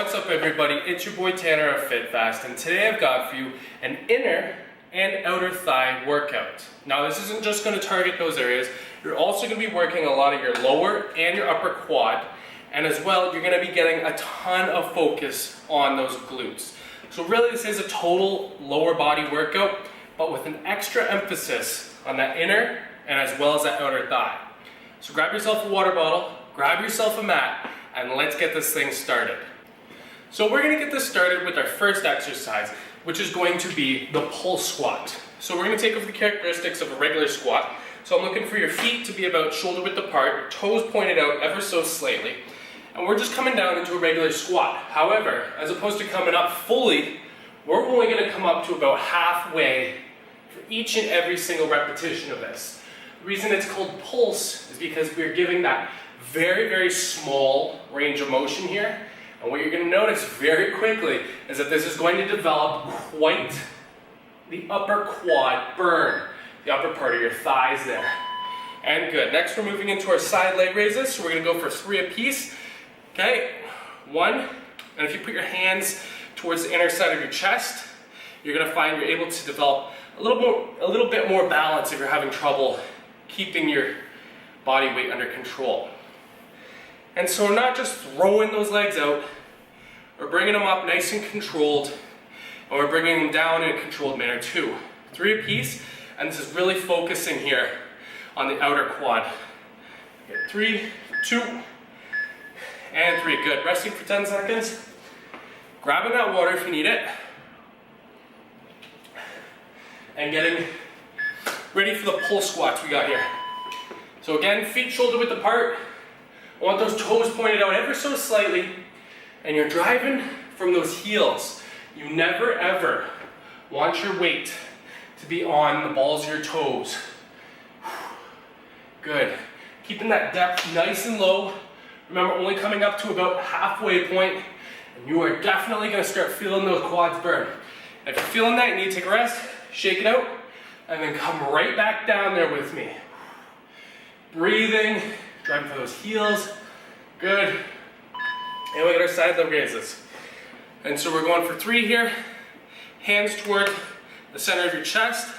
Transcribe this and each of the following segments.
What's up everybody, it's your boy Tanner of FitFast, and today I've got for you an inner and outer thigh workout. Now this isn't just going to target those areas, you're also going to be working a lot of your lower and your upper quad, and as well you're going to be getting a ton of focus on those glutes. So really this is a total lower body workout, but with an extra emphasis on that inner and as well as that outer thigh. So grab yourself a water bottle, grab yourself a mat, and let's get this thing started. So we're going to get this started with our first exercise, which is going to be the pull squat. So we're going to take over the characteristics of a regular squat. So I'm looking for your feet to be about shoulder width apart, your toes pointed out ever so slightly, and we're just coming down into a regular squat. However, as opposed to coming up fully, we're only going to come up to about halfway for each and every single repetition of this. The reason it's called pulse is because we're giving that very, very small range of motion here. And what you're going to notice very quickly is that this is going to develop quite the upper quad burn, the upper part of your thighs there. And good. Next we're moving into our side leg raises, so we're going to go for 3 apiece. Okay, 1, and if you put your hands towards the inner side of your chest, you're going to find you're able to develop a little bit more balance if you're having trouble keeping your body weight under control. And so we're not just throwing those legs out, we're bringing them up nice and controlled, and we're bringing them down in a controlled manner too. 3 apiece, and this is really focusing here on the outer quad. Okay, 3, 2, and 3, good. Resting for 10 seconds, grabbing that water if you need it, and getting ready for the pull squats we got here. So again, feet shoulder width apart. I want those toes pointed out ever so slightly, and you're driving from those heels. You never ever want your weight to be on the balls of your toes. Good. Keeping that depth nice and low. Remember, only coming up to about halfway point, and you are definitely going to start feeling those quads burn. If you're feeling that, you need to take a rest, shake it out, and then come right back down there with me. Breathing. Driving for those heels. Good. And we got our side leg raises. And so we're going for 3 here. Hands toward the center of your chest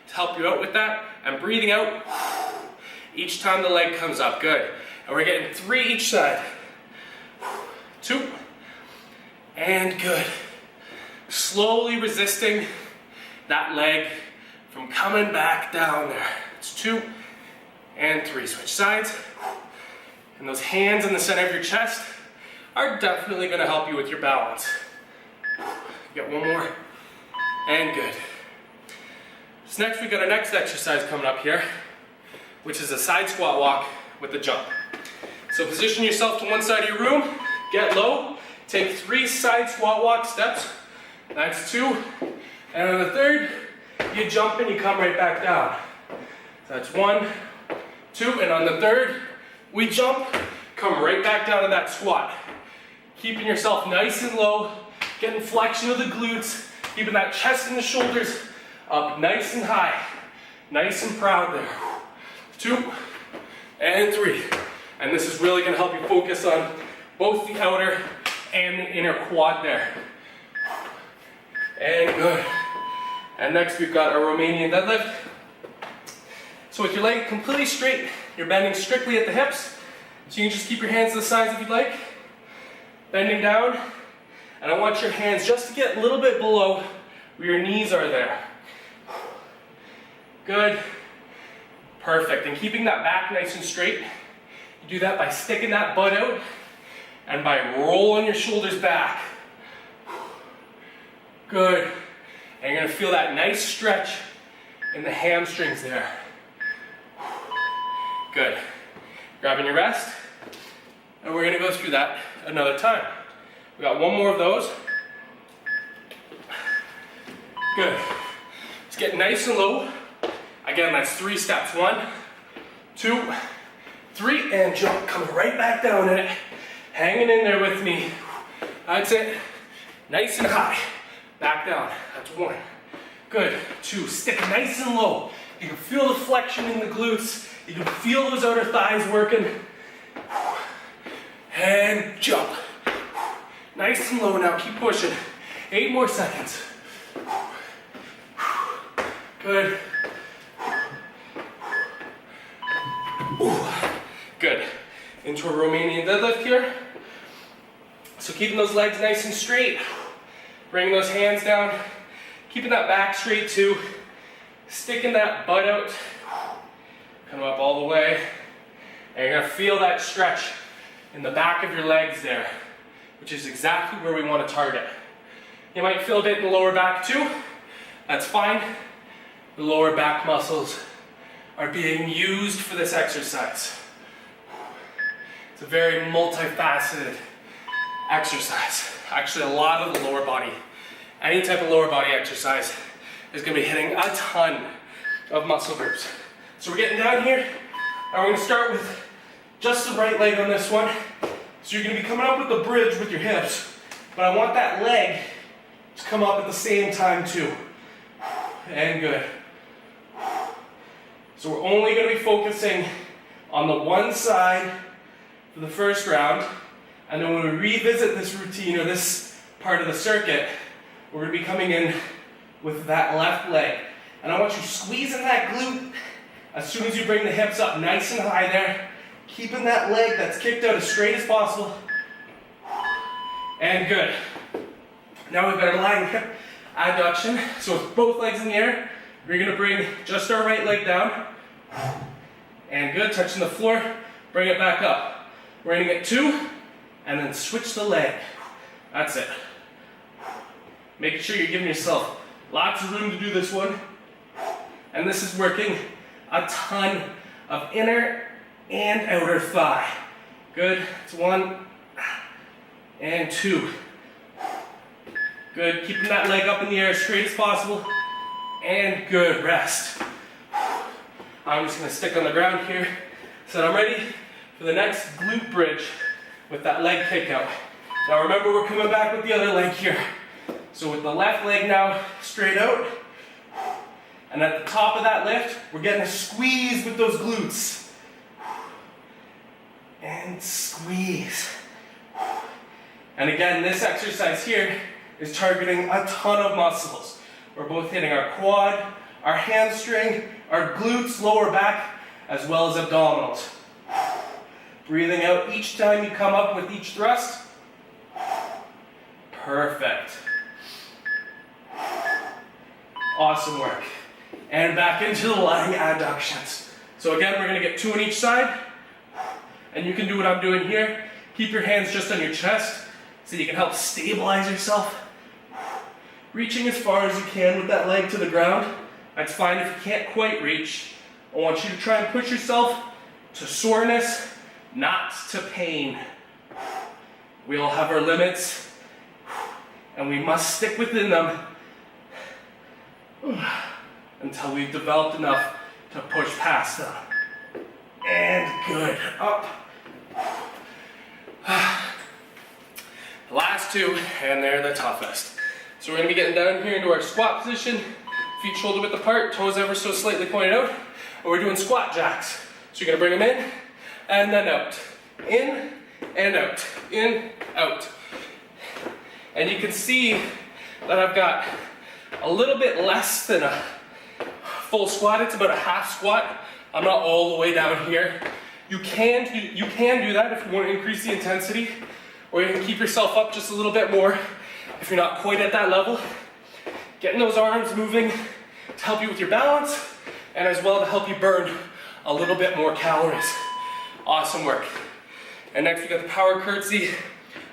to help you out with that. And breathing out each time the leg comes up. Good. And we're getting 3 each side. 2. And good. Slowly resisting that leg from coming back down there. It's 2 and 3. Switch sides. And those hands in the center of your chest are definitely going to help you with your balance. Get 1 more. And good. So next we got our next exercise coming up here, which is a side squat walk with a jump. So position yourself to one side of your room, get low, take 3 side squat walk steps. That's 2. And on the 3rd, you jump and you come right back down. So that's 1, 2, and on the 3rd, we jump, come right back down to that squat. Keeping yourself nice and low, getting flexion of the glutes, keeping that chest and the shoulders up nice and high, nice and proud there. 2 and 3. And this is really going to help you focus on both the outer and the inner quad there. And good. And next we've got our Romanian deadlift. So with your leg completely straight, you're bending strictly at the hips. So you can just keep your hands to the sides if you'd like. Bending down. And I want your hands just to get a little bit below where your knees are there. Good. Perfect. And keeping that back nice and straight. You do that by sticking that butt out and by rolling your shoulders back. Good. And you're going to feel that nice stretch in the hamstrings there. Good. Grabbing your rest, and we're going to go through that another time. We got 1 more of those. Good. Let's get nice and low. Again, that's 3 steps. 1, 2, 3, and jump. Coming right back down in it. Hanging in there with me. That's it. Nice and high. Back down. That's 1. Good. 2. Stick nice and low. You can feel the flexion in the glutes. You can feel those outer thighs working. And jump. Nice and low now, keep pushing. 8 more seconds. Good. Ooh. Good. Into a Romanian deadlift here. So keeping those legs nice and straight. Bringing those hands down. Keeping that back straight too. Sticking that butt out. Come up all the way. And you're gonna feel that stretch in the back of your legs there, which is exactly where we want to target. You might feel a bit in the lower back too. That's fine. The lower back muscles are being used for this exercise. It's a very multifaceted exercise. Actually, a lot of the lower body, any type of lower body exercise is going to be hitting a ton of muscle groups. So we're getting down here, and we're going to start with just the right leg on this one. So you're going to be coming up with the bridge with your hips, but I want that leg to come up at the same time too. And good. So we're only going to be focusing on the one side for the first round, and then when we revisit this routine or this part of the circuit, we're going to be coming in with that left leg. And I want you squeezing that glute as soon as you bring the hips up nice and high there, keeping that leg that's kicked out as straight as possible. And good. Now we've got a lying hip adduction. So with both legs in the air, we're going to bring just our right leg down. And good, touching the floor, bring it back up. We're going to get 2, and then switch the leg. That's it. Making sure you're giving yourself lots of room to do this one. And this is working a ton of inner and outer thigh. Good, it's 1 and 2. Good, keeping that leg up in the air as straight as possible. And good, rest. I'm just gonna stick on the ground here so that I'm ready for the next glute bridge with that leg kick out. Now remember, we're coming back with the other leg here. So with the left leg now straight out, and at the top of that lift, we're getting a squeeze with those glutes. And squeeze. And again, this exercise here is targeting a ton of muscles. We're both hitting our quad, our hamstring, our glutes, lower back, as well as abdominals. Breathing out each time you come up with each thrust. Perfect. Awesome work. And back into the lying adductions. So again, we're going to get 2 on each side. And you can do what I'm doing here. Keep your hands just on your chest so you can help stabilize yourself. Reaching as far as you can with that leg to the ground. That's fine if you can't quite reach. I want you to try and push yourself to soreness, not to pain. We all have our limits, and we must stick within them until we've developed enough to push past them. And good, up. The last 2, and they're the toughest. So we're gonna be getting down here into our squat position, feet shoulder width apart, toes ever so slightly pointed out, and we're doing squat jacks. So you're gonna bring them in, and then out. In, and out. In, out. And you can see that I've got a little bit less than a full squat. It's about a half squat. I'm not all the way down here. You can do that if you want to increase the intensity, or you can keep yourself up just a little bit more if you're not quite at that level. Getting those arms moving to help you with your balance, and as well to help you burn a little bit more calories. Awesome work. And next we got the power curtsy.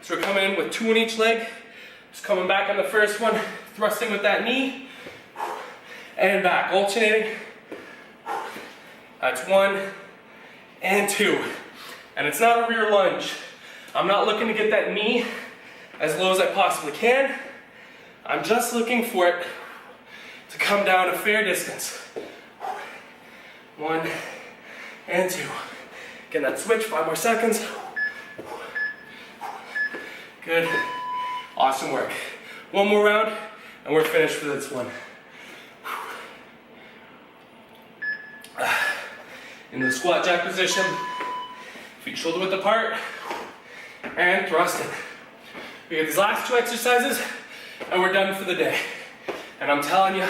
So we're coming in with 2 on each leg. Just coming back on the first one, thrusting with that knee, and back, alternating. That's 1 and 2. And it's not a rear lunge. I'm not looking to get that knee as low as I possibly can. I'm just looking for it to come down a fair distance. 1 and 2. Get that switch, 5 more seconds. Good. Awesome work. 1 more round, and we're finished for this one. Into the squat jack position. Feet shoulder width apart. And thrusting. We get these last 2 exercises and we're done for the day. And I'm telling you,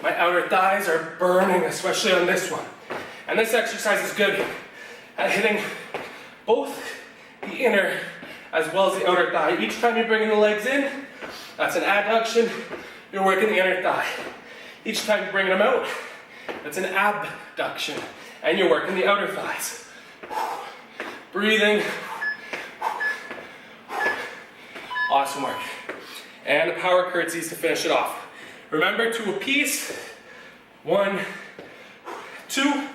my outer thighs are burning, especially on this one. And this exercise is good at hitting both the inner as well as the outer thigh. Each time you're bringing the legs in, that's an adduction, you're working the inner thigh. Each time you're bringing them out, that's an abduction, and you're working the outer thighs. Breathing. Awesome work. And the power curtsies to finish it off. Remember, 2 apiece. 1, 2,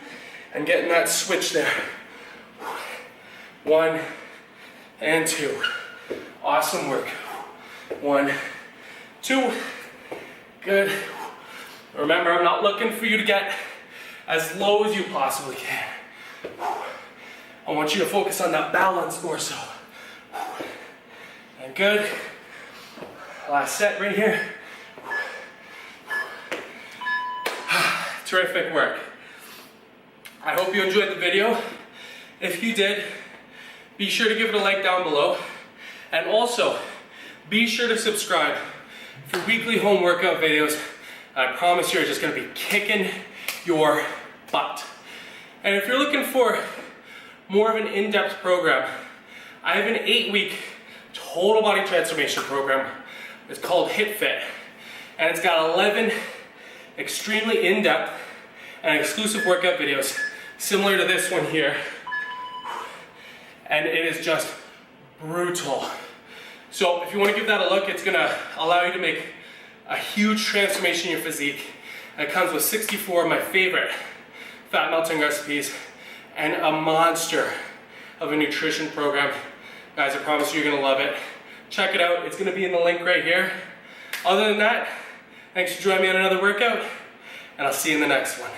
and getting that switch there. 1 and 2. Awesome work. 1, 2. Good. Remember, I'm not looking for you to get as low as you possibly can. I want you to focus on that balance more so. And good. Last set right here. Terrific work. I hope you enjoyed the video. If you did, be sure to give it a like down below. And also, be sure to subscribe for weekly home workout videos. I promise you're just gonna be kicking your butt. And if you're looking for more of an in-depth program, I have an 8-week total body transformation program. It's called Hit Fit. And it's got 11 extremely in-depth and exclusive workout videos similar to this one here. And it is just brutal. So if you want to give that a look, it's going to allow you to make a huge transformation in your physique. And it comes with 64 of my favorite fat melting recipes and a monster of a nutrition program. Guys, I promise you're going to love it. Check it out. It's going to be in the link right here. Other than that, thanks for joining me on another workout, and I'll see you in the next one.